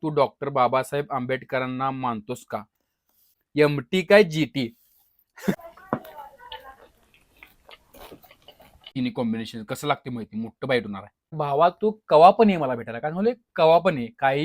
तू doctor Babasaheb आंबेडकरांना मानतोस का? MT काय जीटी? तिन्ही कॉम्बिनेशन कसं लागते माहिती, मोठं बाईट होणार आहे. भावा तू कवा पण ये मला भेटायला, काय म्हणले कवा पण ये काही.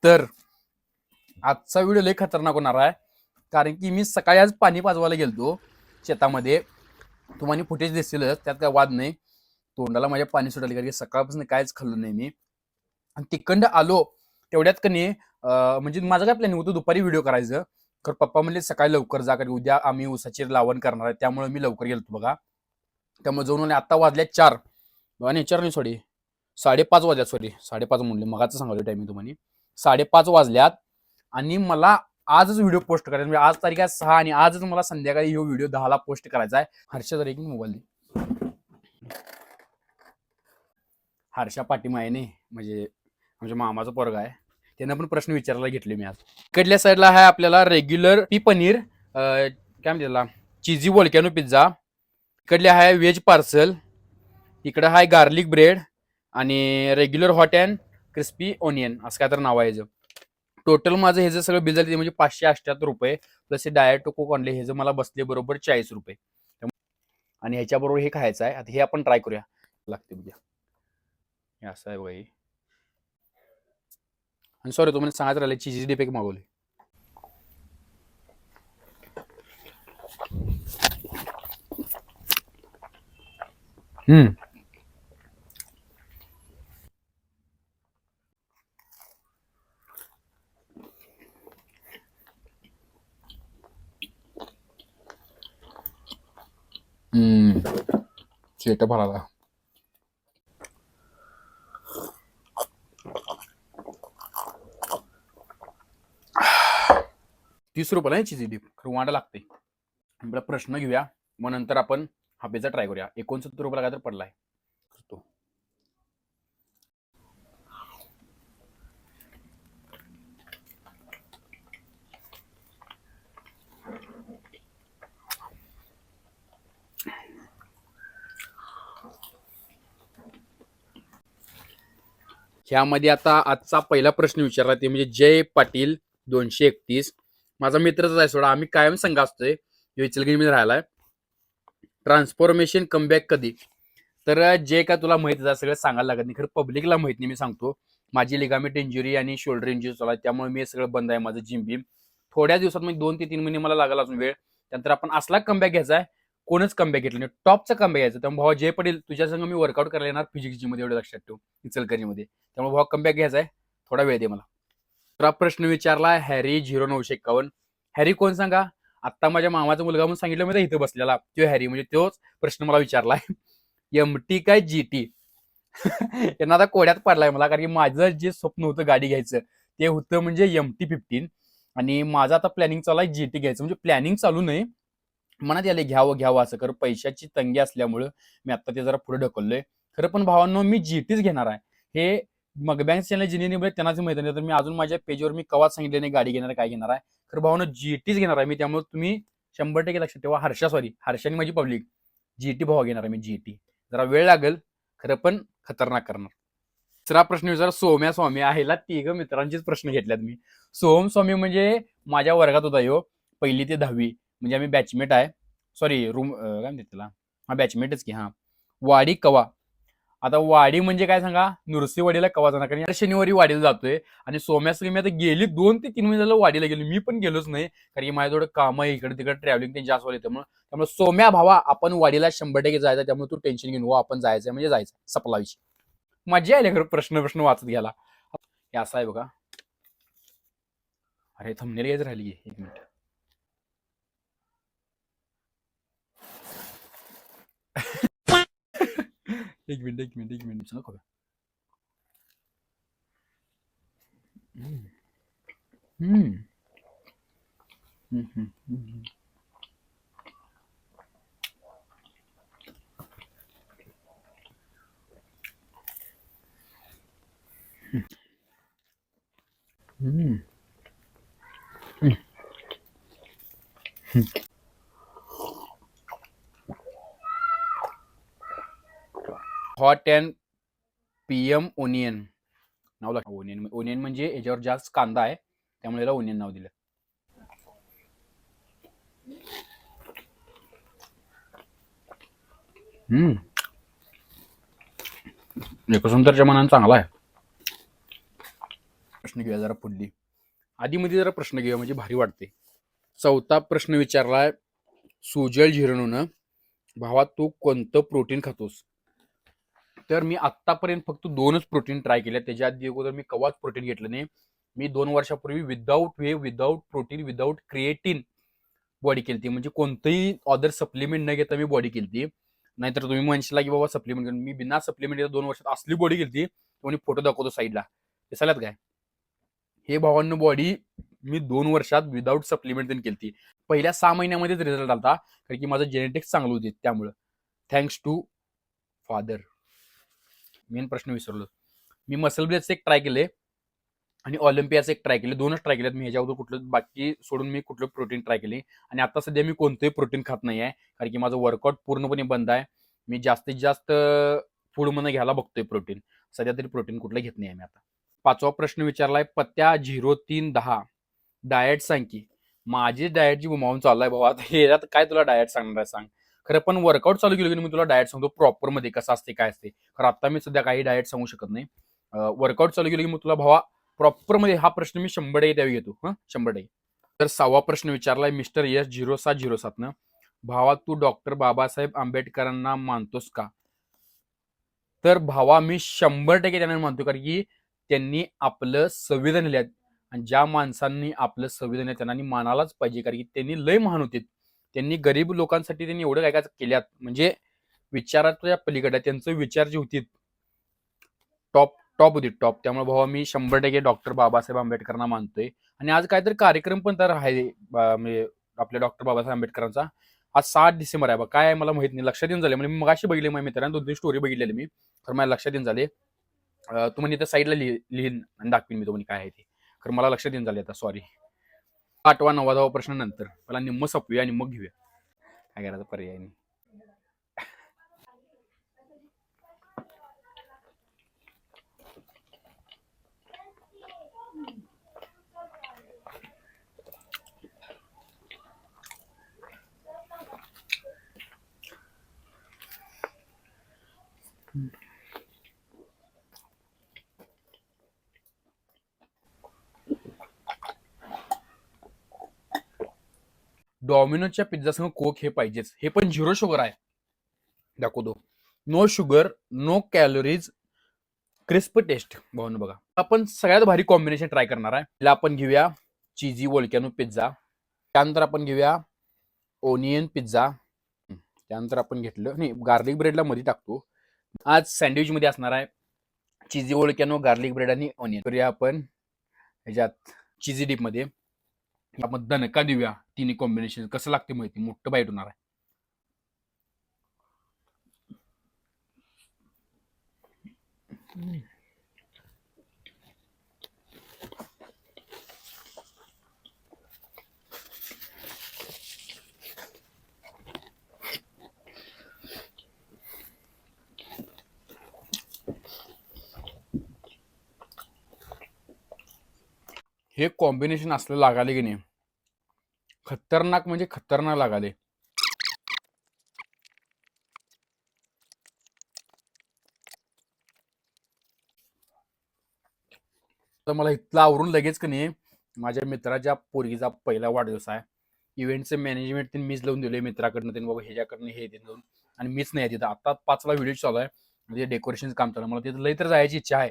तर आजचा व्हिडिओ लय खतरनाक होणार आहे, कारण की मी सकाळी आज पाणी पाजवायला गेलतो शेतामध्ये. तुम्हाला फुटेज दिसतीलच, त्यात काय वाद नाही. तोंडाला माझ्या पाणी सुटायला, कारण की सकाळपासून काहीच खाल्लं नाही मी. आणि तिकडं आलो तेवढ्यात का नाही, म्हणजे माझं काय प्लॅनिंग होतं दुपारी व्हिडिओ करायचं, तर पप्पा म्हणले सकाळी लवकर जा, कारण उद्या आम्ही ऊसाची लावण करणार आहे. त्यामुळे मी लवकर गेलतो बघा. त्यामुळे जाऊन आता वाजल्या 4 आणि 4 नाही सॉरी 5:30 वाजल्यात. सॉरी 5:30 म्हणले, मगाचं सांगायला टायमिंग तुम्हाला. 5:30 वाजल्यात आणि मला आजच व्हिडिओ पोस्ट करायचा, म्हणजे आज तारीख आहे 6 आणि आजच मला संध्याकाळी हा व्हिडिओ 10ला पोस्ट करायचा आहे. हर्षा जर एक मोबाईल दे. हर्षा पाटीमायने म्हणजे आमच्या मामाचा पोरगा आहे, त्यांना पण प्रश्न विचारायला घेतले मी आज. इकडल्या साईडला आहे आपल्याला रेग्युलर पी पनीर, काय म्हणते त्याला, चिझी वोल्कॅनो पिझ्झा. इकडले आहे व्हेज पार्सल. इकडं आहे गार्लिक ब्रेड आणि regular hot and crispy onion असं काय तर नाव आहे. टोटल माझं हे जे सगळं बिल झालं म्हणजे 578 रुपये, प्लस हे डायट कोक आणले, हे जे मला बसले बरोबर 40 रुपये. आणि ह्याच्याबरोबर हे खायचं आहे. आता हे आपण ट्राय करूया, लागते बघा. हे असं आहे बघा हे. आणि सॉरी तुम्हाला सांगायचं राहिले, चीजी डीप एक मागवले. सेटअप आला. ₹30 आहे चिझी डीप, खरं वांडा लागते. आपला प्रश्न घेऊया, मग नंतर आपण हा पिझ्झा ट्राय करूया. ₹69 काय तर पडलाय तो. ह्यामध्ये आता आजचा पहिला प्रश्न विचारला ते म्हणजे जय पाटील 231. माझा मित्रच आहे सोडा, आम्ही कायम संघ असतोय. इचलकरंजीमध्ये राहिलाय. ट्रान्सफॉर्मेशन कमबॅक कधी? तर जे काय तुला माहिती आहे सगळं सांगायला लागत नाही, खरं पब्लिकला माहित नाही. मी सांगतो, माझी लिगामेंट इंजुरी आणि शोल्डर इंजुरी चालू आहे, त्यामुळे मी सगळं बंद आहे माझं जिम बिम. थोड्या दिवसात म्हणजे 2 ते 3 महिने मला लागला अजून वेळ. त्यानंतर आपण असला कमबॅक घ्यायचा आहे, कोणच कमबॅक घेतलं नाही, टॉपचा कमबॅक घ्यायचा. त्यामुळे भावा जय पटेल तुझ्या संग मी वर्कआउट करायला येणार फिजिक्स जिम मध्ये, एवढं लक्षात ठेव, इचलकरंजीमध्ये. त्यामुळे भावा कमबॅक घ्यायचा आहे, थोडा वेळ दे मला. दुसरा प्रश्न विचारला हॅरी 0951. हॅरी कोण सांगा? आत्ता माझ्या मामाचा मुलगा म्हणून सांगितलं मी इथं बसलेला, तो हॅरी, म्हणजे तोच प्रश्न मला विचारलाय. एमटी काय जीटी? यांना आता कोड्यात पडलाय मला, कारण की माझं जे स्वप्न होतं गाडी घ्यायचं ते होतं म्हणजे MT-15, आणि माझं आता प्लॅनिंग चालू आहे जीटी घ्यायचं. म्हणजे प्लॅनिंग चालू नाही, मनात याले घ्यावं असं, कारण पैशाची तंगी असल्यामुळं मी आता ते जरा पुढे ढकललोय. खरं पण भावांनो मी जीटीच घेणार आहे. हे मग बँक चॅनल जिने निवडले त्यांनाच माहिती नाही, तर मी अजून माझ्या पेजवर मी कवाच सांगितले नाही गाडी घेणार काय घेणार आहे. खरं भावांनो जीटीच घेणार आहे मी, त्यामुळे तुम्ही 100% लक्षात ठेवा. हर्षाने माझी पब्लिक जीटी भावा घेणार आहे मी, जीटी. जरा वेळ लागेल, खरं पण खतरनाक करणार. दुसरा प्रश्न विचार सोम्या स्वामी आहे, तिघ मित्रांचेच प्रश्न घेतल्यात मी. सोहम स्वामी म्हणजे माझ्या वर्गात होता ह्यो, 1ली ते 10वी, म्हणजे आम्ही बॅचमेट आहे. सॉरी रूम काय म्हणतात त्याला, हा बॅचमेटच की. हा वाडी कवा? आता वाडी म्हणजे काय सांगा, नृसिंहवाडीला कवा जाणार, कारण शनिवारी वाडीला जातोय. आणि सोम्यासंग मी आता गेली 2 ते 3 महिने झालं वाडीला गेलो, मी पण गेलोच नाही, कारण की माझ्या थोडं काम आहे इकडे तिकडे, ट्रॅव्हलिंग ते जास्त होते. त्यामुळे सोम्या भावा आपण वाडीला 100% जायचं, त्यामुळे तू टेन्शन घेऊन आपण जायचंय म्हणजे जायचं, सपला विषय. मजा आली खरं प्रश्न वाचत घ्यायला. हे असं आहे बघा. अरे थंबनेल घ्यायचं राहिली, 1 मिनिट. एक मिनिट एक मिनिट एक मिनिट सांगा. हम्म. हम्म. हम्म. हम्म. हम्म. हॉट अँड PM ओनियन नाव लागतं. ओनियन ओनियन म्हणजे याच्यावर जास्त कांदा आहे त्यामुळे याला ओनियन नाव दिलं. एकंदरच्या मनानं चांगला आहे. प्रश्न घेऊया जरा पुढली. आधीमध्ये जरा प्रश्न घेऊया म्हणजे भारी वाटते. चौथा प्रश्न विचारलाय सुजल झिरणून, भावा तू कोणतं प्रोटीन खातोस? तर मी आत्तापर्यंत फक्त 2च प्रोटीन ट्राय केले. त्याच्या आधी अगोदर मी कवाच प्रोटीन घेतलं नाही. मी 2 वर्षापूर्वी without protein without creatine body केली. म्हणजे कोणतंही अदर सप्लिमेंट न घेता मी बॉडी केली. नाहीतर तुम्ही म्हणशीला की बाबा सप्लिमेंट, मी बिना सप्लिमेंट 2 वर्षात असली बॉडी केली. तुम्ही फोटो दाखवतो साईडला, दिसायलात काय हे भावांनो बॉडी मी 2 वर्षात विदाऊट सप्लिमेंट केली. पहिल्या 6 महिन्यामध्येच रिझल्ट आला, कारण की माझं जेनेटिक्स चांगलं होते. त्यामुळं थँक्स टू फादर. मेन प्रश्न विसरलो. मी मसल ब्लेडचं एक ट्राय केले आणि ऑलिम्पियाचं एक ट्राय केले. 2च ट्राय केलेत मी. ह्याच्या अगोदर कुठलं बाकी सोडून मी कुठलं प्रोटीन ट्राय केले. आणि आता सध्या मी कोणतंही प्रोटीन खात नाही आहे, कारण की माझं वर्कआउट पूर्णपणे बंद आहे. मी जास्तीत जास्त फूडमध्ये घ्यायला बघतोय प्रोटीन. सध्या तरी प्रोटीन कुठलं घेत नाही आहे मी आता. 5वा प्रश्न विचारलाय पत्त्या 0310, डाएट सांग की. माझी डाएटची गुमावून चालू आहे बाबा. ह्याच्यात काय तुला डाएट सांगणार आहे सांग. खरं पण वर्कआउट चालू केलं की मी तुला डाएट सांगतो प्रॉपर मध्ये कसं असते काय असते. खरं आता मी सध्या काही डाएट सांगू शकत नाही. वर्कआउट चालू केलं की मग तुला भावा प्रॉपर मध्ये हा प्रश्न मी 100% त्यावेळी घेतो. 100%. तर 6वा प्रश्न विचारलाय मिस्टर S0707 भावा तू डॉक्टर बाबासाहेब आंबेडकरांना मानतोस का? तर भावा मी 100% त्यांना मानतो, कारण की त्यांनी आपलं संविधान लिहिलं आणि ज्या माणसांनी आपलं संविधान आहे त्यांना मानायलाच पाहिजे, कारण की त्यांनी लय महान होते. त्यांनी गरीब लोकांसाठी त्यांनी एवढं काय काय केल्यात, म्हणजे विचाराच्या पलीकडे त्यांचे विचार जे होते टॉप टॉप होती टॉप. त्यामुळे भावा मी 100% डॉक्टर बाबासाहेब आंबेडकरांना मानतोय. आणि आज काहीतरी कार्यक्रम पण तर आहे म्हणजे आपल्या डॉक्टर बाबासाहेब आंबेडकरांचा. आज 7 डिसेंबर आहे बा. काय आहे मला माहित नाही, लक्षात येऊन झाले. म्हणजे मी मगाशी बघितले माझ्या मित्रांनी 2-3 स्टोरी बघितलेली मी, तर मला लक्षात येऊन झाले. तुम्हाला इथं साईडला लिहीन आणि दाखवीन मी तुम्हाला काय आहे ते. खरं मला लक्षात येऊन झाले आता, सॉरी. 8वा 9वा प्रश्न नंतर, मला निम्म सपवूया आणि मग घेऊया. काय करायचं पर्याय नाही. डॉमिनोजच्या पिझ्झासंग कोक हे पाहिजेच. हे पण 0 शुगर आहे, दाखवतो. No sugar, no calories, crisp taste. भावना बघा, आपण सगळ्यात भारी कॉम्बिनेशन ट्राय करणार आहे. त्याला आपण घेऊया चीजी वोल्कॅनो पिझ्झा. त्यानंतर आपण घेऊया ओनियन पिझ्झा. त्यानंतर आपण घेतलं नाही, गार्लिक ब्रेडला मध्ये टाकतो. आज सँडविच मध्ये असणार आहे चीजी वोल्कॅनो, गार्लिक ब्रेड आणि ओनियन. करूया आपण ह्याच्यात चीजी डीप मध्ये. आपण दणका देऊया. तिन्ही कॉम्बिनेशन कसं लागते माहिती, मोठं बाईट होणार आहे. हे कॉम्बिनेशन असलं लागाले की नाही, खतरनाक म्हणजे खतरनाक लागाले. तर मला इथला आवरून लगेच की नाही, माझ्या मित्राच्या पोरगीचा पहिला वाढदिवस आहे. इव्हेंटचे मॅनेजमेंट त्यांनी मीच लावून दिले मित्राकडनं. त्यांनी बाबा ह्याच्याकडनं हे देऊन, आणि मीच नाही तिथं. आता 5ला व्हिडिओ चालू आहे, म्हणजे डेकोरेशन काम चालू आहे. मला तिथं लई तर जायची इच्छा आहे.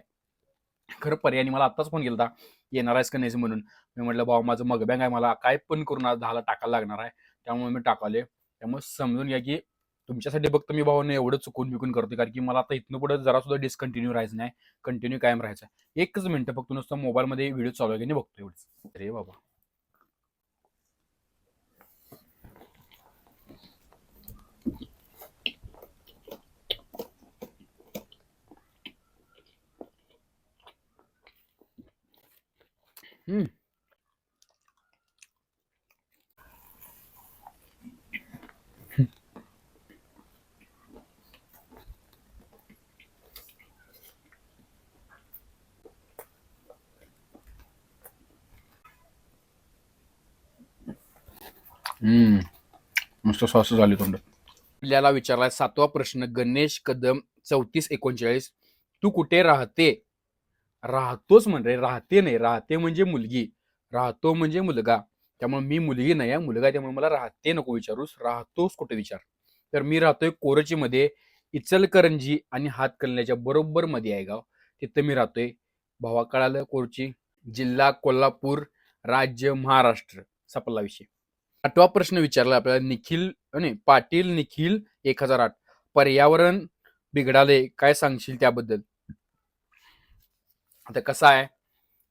खरं पर्याय मला आत्ताच फोन केला येणार आहेस का नाही म्हणून. मी म्हटलं भाऊ माझं मगबँग आहे, मला काय पण करून 10ला टाकायला लागणार आहे, त्यामुळे मी टाकाले. त्यामुळे समजून घ्या की तुमच्यासाठी फक्त मी भावानं एवढं चुकून बिकून करतोय, कारण की मला आता इथनं पुढे जरा सुद्धा डिस्कंटिन्यू राहायचं नाही, कंटिन्यू कायम राहायचं. एकच मिनिटं फक्त नुसतं मोबाईलमध्ये व्हिडिओ चालू आहे की नाही बघतो एवढंच. अरे बाबा. हम्म. मस्त सॉस झाली तोंड. आपल्याला विचारलाय 7वा प्रश्न, गणेश कदम 3439. तू कुठे राहते? राहतोच म्हणजे राहते नाही, राहते म्हणजे मुलगी, राहतो म्हणजे मुलगा. त्यामुळे मी मुलगी नाही आहे, मुलगा आहे, त्यामुळे मला राहते नको विचारूस, राहतोस कुठे विचार. तर मी राहतोय कोरचीमध्ये, इचलकरंजी आणि हातकणंगल्याच्या बरोबर मध्ये आहे गाव, तिथं मी राहतोय. भावा कळालं? कोरची, जिल्हा कोल्हापूर, राज्य महाराष्ट्र. सपला विषय. 8वा प्रश्न विचारला आपल्याला निखिल नाही पाटील निखिल 1008. पर्यावरण बिघडाले, काय सांगशील त्याबद्दल? आता कसं आहे,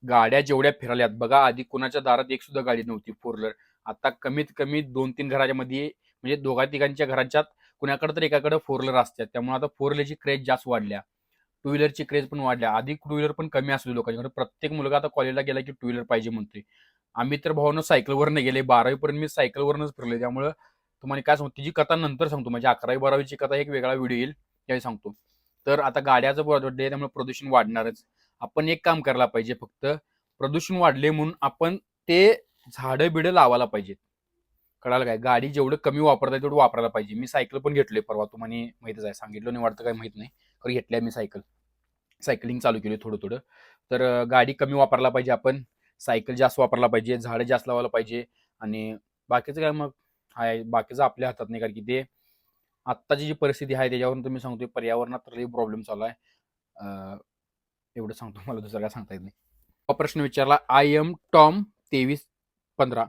गाड्या जेवढ्या फिराल्यात बघा, आधी कुणाच्या दारात एक सुद्धा गाडी नव्हती फोर व्हीलर. आता कमीत कमी 2-3 घराच्या मध्ये, म्हणजे दोघा तिघांच्या घरांच्यात कुणाकडे तर एकाकडे फोर व्हीलर असतात. त्यामुळे आता फोर व्हीलरची क्रेज जास्त वाढल्या, टू व्हीलरची क्रेज पण वाढल्या. आधी टू व्हीलर पण कमी असली लोकांच्याकडे, प्रत्येक मुलगा आता कॉलेजला गेला की टू व्हीलर पाहिजे म्हणतोय. आम्ही तर भावानं सायकलवरनं गेले, 12वी पर्यंत मी सायकलवरनच फिरले. त्यामुळे तुम्हाला काय सांगतो, तिची कथा नंतर सांगतो, म्हणजे 11वी-12वीची कथा एक वेगळा व्हिडिओ येईल त्यावेळी सांगतो. तर आता गाड्याचं वाढले, त्यामुळे प्रदूषण वाढणारच. आपण एक काम करायला पाहिजे, फक्त प्रदूषण वाढले म्हणून आपण ते झाडं बिडं लावायला पाहिजेत. कळालं काय? गाडी जेवढं कमी वापरता तेवढं वापरायला पाहिजे. मी सायकल पण घेतलोय परवा, तुम्हाला माहितच आहे, सांगितलं नाही वाटतं, काय माहित नाही, खरं घेतल्या मी सायकलिंग चालू केली थोडं थोडं. तर गाडी कमी वापरायला पाहिजे आपण, सायकल जास्त वापरायला पाहिजे, झाडं जास्त लावायला पाहिजे. आणि बाकीचं काय मग आहे, बाकीचं आपल्या हातात नाही, कारण की ते आत्ताची जी परिस्थिती आहे त्याच्यावरून तुम्ही सांगतोय, पर्यावरणात तर प्रॉब्लेम चालू आहे. एवढं सांगतो, मला दुसरं काय सांगता येत नाही. हा प्रश्न विचारला आय एम टॉम 2315.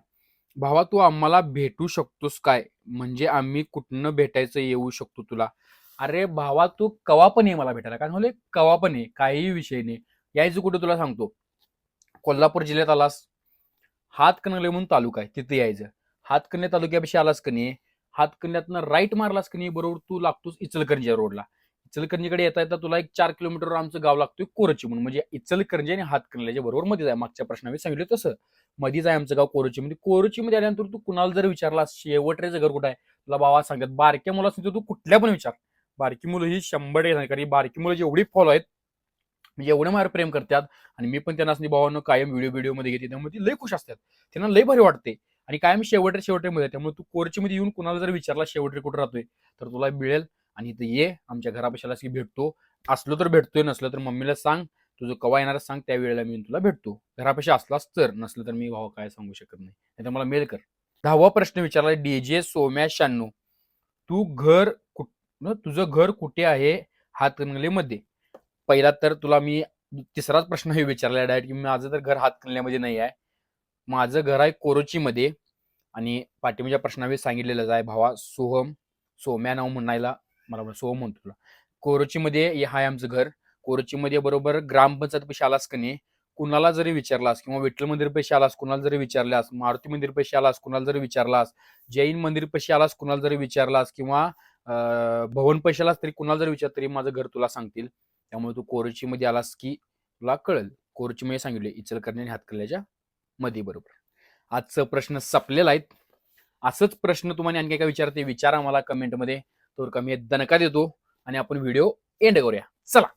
भावा तू आम्हाला भेटू शकतोस काय? म्हणजे आम्ही कुठनं भेटायचं येऊ शकतो तुला? अरे भावा तू कवा पण ये मला भेटायला, काय म्हणले कवा पण ये, काही विषय नाही. यायचं कुठं तुला सांगतो, कोल्हापूर जिल्ह्यात आलास, हातकणंगले म्हणून तालुका आहे, तिथे यायचं. हातकणंगले तालुक्यापाशी आलास का नाही, हातकणंगल्यातनं राईट मारलास का नाही, बरोबर तू लागतोस इचलकरंजी रोडला. इचलकरंजीकडे येता येता तुला एक 4 किलोमीटरवर आमचं गाव लागतोय कोरची म्हणून, म्हणजे इचलकरंजी आणि हातकणंगल्याच्या बरोबर मध्ये आहे. मागच्या प्रश्नामध्ये सांगितलं तसं मध्येच आहे आमचं गाव कोरचीमध्ये. कोरचीमध्ये आल्यानंतर तू कुणाला जर विचारलास शेवटरेचं घर कुठं आहे, तुला बाबा सांगतात. बारक्या मुलास तू कुठल्या पण विचार, बारकी मुलं ही 100 नाही, कारण बारकी मुलं जेवढी फॉलो आहेत, म्हणजे एवढं मार प्रेम करतात. आणि मी पण त्यांना भावानं कायम व्हिडिओ मध्ये घेते, त्यामुळे ती लय खुश असतात, त्यांना लय भारी वाटते. आणि कायम शेवटमध्ये, त्यामुळे तू कोरचीमध्ये येऊन कुणाला जर विचारला शेवटरे कुठं राहतोय, तर तुला मिळेल. आणि इथं ये, आमच्या घरापाशाला की भेटतो, असलो तर भेटतोय, नसलं तर मम्मीला सांग तुझं कवा येणार सांग, त्या वेळेला मी तुला भेटतो. घरापाशी असलास तर, नसलं तर मी भावा काय सांगू शकत नाही, नाही तर मला मेल कर. 10वा प्रश्न विचारला डीजे सोम्या 96. तू तुझं घर कुठे आहे हातकणंगलेमध्ये? पहिला तर तुला मी तिसराच प्रश्न हे विचारला डायरेक्ट, की माझं तर घर हातकणंगल्यामध्ये नाही आहे, माझं घर आहे कोरोचीमध्ये. आणि पाठीमागच्या प्रश्नामध्ये सांगितलेलंच आहे भावा, सोम्या नाव म्हणायला मला सोहम म्हणतो तुला. कोरोचीमध्ये हाय आमचं घर. कोरोचीमध्ये बरोबर ग्रामपंचायत पैसे आलास का नाही, कुणाला जरी विचारलास, किंवा विठ्ठल मंदिर पैसे आलास कुणाला जरी विचारलास, मारुती मंदिर पैसे आलास कुणाला जरी विचारलास, जैन मंदिर पैसे आलास कुणाला जरी विचारलास, किंवा भवन पैसे आलास तरी कुणाला जरी विचार, तरी माझं घर तुला सांगतील. त्यामुळे तू कोरोचीमध्ये आलास की तुला कळेल. कोरोचीमध्ये सांगितले इचलकरंजी आणि हातकणंगल्याच्या मध्ये बरोबर. आजचं प्रश्न संपलेला आहेत. असंच प्रश्न तुम्हाला आणखी काय विचारते, विचारा मला कमेंटमध्ये, तर कमी दणका देतो आणि आपण व्हिडिओ एंड करूया. चला.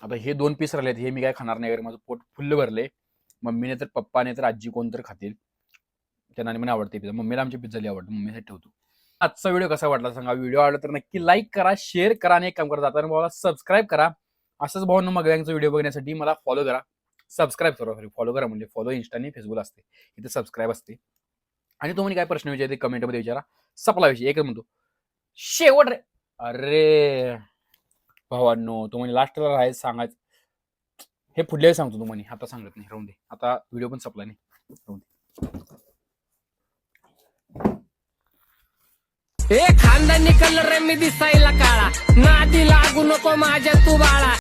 आता हे 2 पीस राहिलेत, हे मी काय खाणार नाही, माझं पोट फुल्ल भरले. मम्मीने तर पप्पाने तर आजी कोण तर खातील, त्यांना पण आवडते पिझ्झा. मम्मीला आमची पिझ्झा आवडते, मम्मीसाठी ठेवतो. आजचा व्हिडिओ कसा वाटला सांगा. व्हिडिओ आवडला तर नक्की लाईक करा, शेअर करा, आणि एक काम करा, जाताना भावाला सबस्क्राईब करा. असंच भावांनो मग व्हिडिओ बघण्यासाठी मला फॉलो करा, सबस्क्राईब करा, फॉलो करा, म्हणजे फॉलो इंस्टाने फेसबुक असते, इथे सबस्क्राईब असते. आणि तो म्हणे काय प्रश्न विचारते कमेंटमध्ये विचारा. सपला विषय. एकच म्हणतो शेवट रे. अरे भावांनो, तो म्हणे लास्टला राहायचं सांगायचं. हे पुढल्या सांगतो तू म्हणे, आता सांगत नाही, राहून दे. आता व्हिडिओ पण संपला नाही, राहून दे. खानदानी कलर मी दिसायला काळा, नादी लागू नको माझ्या तू बाळा.